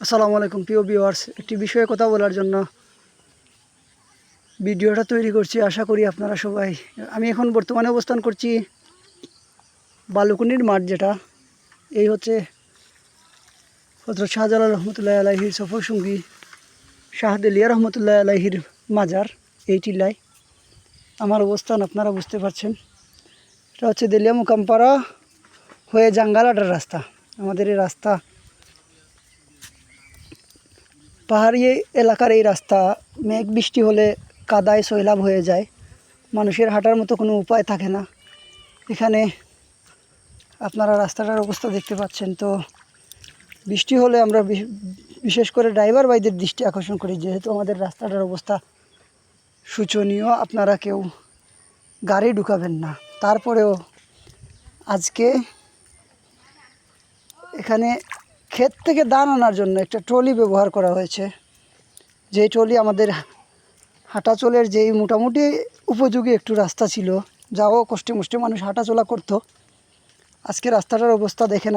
আসসালামু আলাইকুম প্রিয় ভিউয়ার্স, একটি বিষয়ে কথা বলার জন্য ভিডিওটা তৈরি করছি। আশা করি আপনারা সবাই, আমি এখন বর্তমানে অবস্থান করছি বালুকুনির মাঠ, যেটা এই হচ্ছে হযরত শাহজালাল রহমতুল্লাহ আলাইহির সফর সঙ্গী শাহ দেলিয়া রহমতুল্লাহ আলাইহির মাজার। এই টিলায় আমার অবস্থান আপনারা বুঝতে পারছেন। এটা হচ্ছে দেলিয়া মুকামপাড়া হয়ে জাঙ্গালাটার রাস্তা। আমাদের এই রাস্তা পাহাড়ি এলাকার এই রাস্তা মেঘ বৃষ্টি হলে কাদায় সয়লাব হয়ে যায়, মানুষের হাঁটার মতো কোনো উপায় থাকে না। এখানে আপনারা রাস্তাটার অবস্থা দেখতে পাচ্ছেন। তো বৃষ্টি হলে আমরা বিশেষ করে ড্রাইভার ভাইদের দৃষ্টি আকর্ষণ করি, যেহেতু আমাদের রাস্তাটার অবস্থা শোচনীয়। আপনারা কেউ গাড়ি ঢুকাবেন না। তারপরেও আজকে এখানে ক্ষেত থেকে ধান আনার জন্য একটা ট্রলি ব্যবহার করা হয়েছে, যে ট্রলি আমাদের হাঁটাচলের যেই মোটামুটি উপযোগী একটু রাস্তা ছিল, যাও কষ্টে মষ্টে মানুষ হাঁটাচলা করতো। আজকে রাস্তাটার অবস্থা দেখেন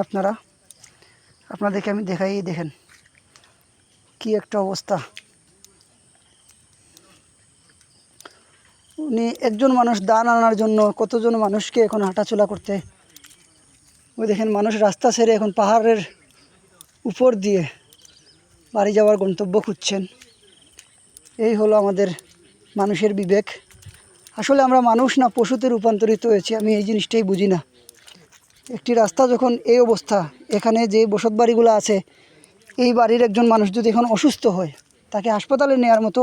আপনাদেরকে আমি দেখেন কি একটা অবস্থা। উনি একজন মানুষ ধান আনার জন্য কতজন মানুষকে এখন হাঁটাচলা করতে, ওই দেখেন মানুষ রাস্তা ছেড়ে এখন পাহাড়ের উপর দিয়ে বাড়ি যাওয়ার গন্তব্য খুঁজছেন। এই হলো আমাদের মানুষের বিবেক। আসলে আমরা মানুষ না পশুতে রূপান্তরিত হয়েছি, আমি এই জিনিসটাই বুঝি না। একটি রাস্তা যখন এই অবস্থা, এখানে যে বসত বাড়িগুলো আছে, এই বাড়ির একজন মানুষ যদি এখন অসুস্থ হয়, তাকে হাসপাতালে নেওয়ার মতো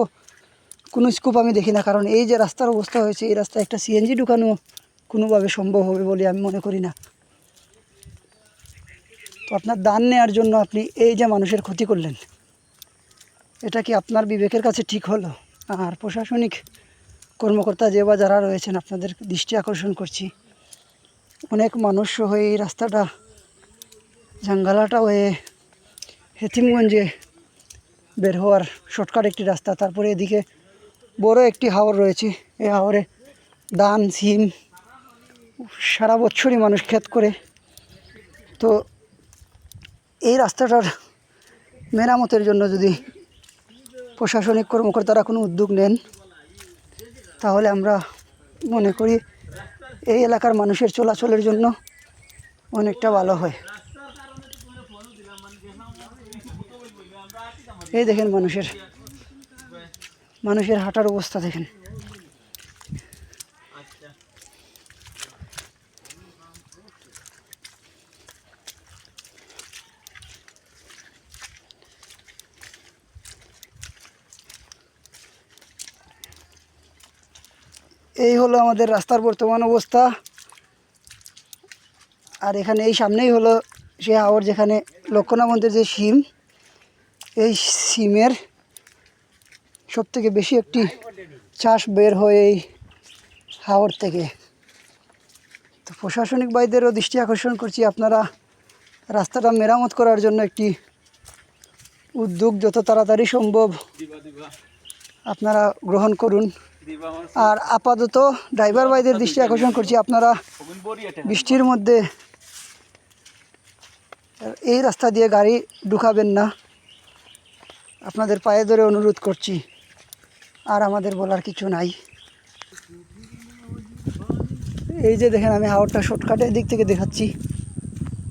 কোনো স্কোপ আমি দেখি না। কারণ এই যে রাস্তার অবস্থা হয়েছে, এই রাস্তায় একটা সিএনজি ঢুকানো কোনোভাবে সম্ভব হবে বলে আমি মনে করি না। তো আপনার দান নেওয়ার জন্য আপনি এই যে মানুষের ক্ষতি করলেন, এটা কি আপনার বিবেকের কাছে ঠিক হলো? আর প্রশাসনিক কর্মকর্তা যে বা যারা রয়েছেন, আপনাদের দৃষ্টি আকর্ষণ করছি, অনেক মানুষ হয়ে এই রাস্তাটা জাঙ্গালাটা হয়ে হেতিমগঞ্জে বের হওয়ার শর্টকাট একটি রাস্তা। তারপরে এদিকে বড় একটি হাওর রয়েছে, এই হাওরে ধান সিম সারা বছরই মানুষ ক্ষেত করে। তো এই রাস্তাটার মেরামতের জন্য যদি প্রশাসনিক কর্মকর্তারা কোনো উদ্যোগ নেন, তাহলে আমরা মনে করি এই এলাকার মানুষের চলাচলের জন্য অনেকটা ভালো হয়। এই দেখেন মানুষের হাঁটার অবস্থা দেখেন। এই হলো আমাদের রাস্তার বর্তমান অবস্থা। আর এখানে এই সামনেই হলো সে হাওর, যেখানে লক্ষণাবন্তের যে শিম, এই শিমের সবথেকে বেশি একটি চাষ বের হয় এই হাওর থেকে। তো প্রশাসনিক ভাইদেরও দৃষ্টি আকর্ষণ করছি, আপনারা রাস্তাটা মেরামত করার জন্য একটি উদ্যোগ যত তাড়াতাড়ি সম্ভব আপনারা গ্রহণ করুন। আর আপাতত ড্রাইভার ভাইদের দৃষ্টি আকর্ষণ করছি, আপনারা বৃষ্টির মধ্যে এই রাস্তা দিয়ে গাড়ি ঢুকাবেন না, আপনাদের পায়ে ধরে অনুরোধ করছি। আর আমাদের বলার কিছু নাই। এই যে দেখেন, আমি হাওরটা শর্টকাটের দিক থেকে দেখাচ্ছি,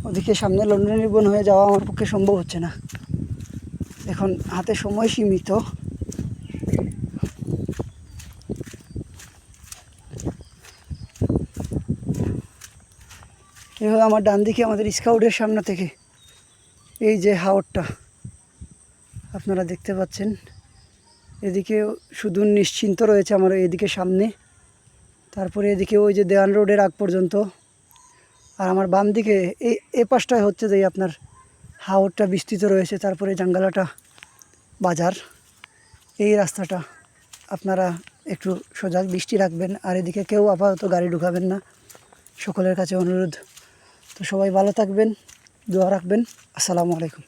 ওদিকে সামনে লন্ডন নির্বন হয়ে যাওয়া আমার পক্ষে সম্ভব হচ্ছে না, এখন হাতে সময় সীমিত। এভাবে আমার ডান দিকে আমাদের স্কাউটের সামনে থেকে এই যে হাওরটা আপনারা দেখতে পাচ্ছেন, এদিকে শুধু নিশ্চিন্ত রয়েছে আমার এদিকে সামনে, তারপরে এদিকে ওই যে দেওয়ান রোডের আগ পর্যন্ত। আর আমার বাম দিকে এই পাশটায় হচ্ছে যে আপনার হাওরটা বিস্তৃত রয়েছে, তারপরে জাঙ্গালাটা বাজার। এই রাস্তাটা আপনারা একটু সজাগ দৃষ্টি রাখবেন, আর এদিকে কেউ আপাতত গাড়ি ঢুকাবেন না, সকলের কাছে অনুরোধ। তো সবাই ভালো থাকবেন, দোয়া রাখবেন। আসসালামু আলাইকুম।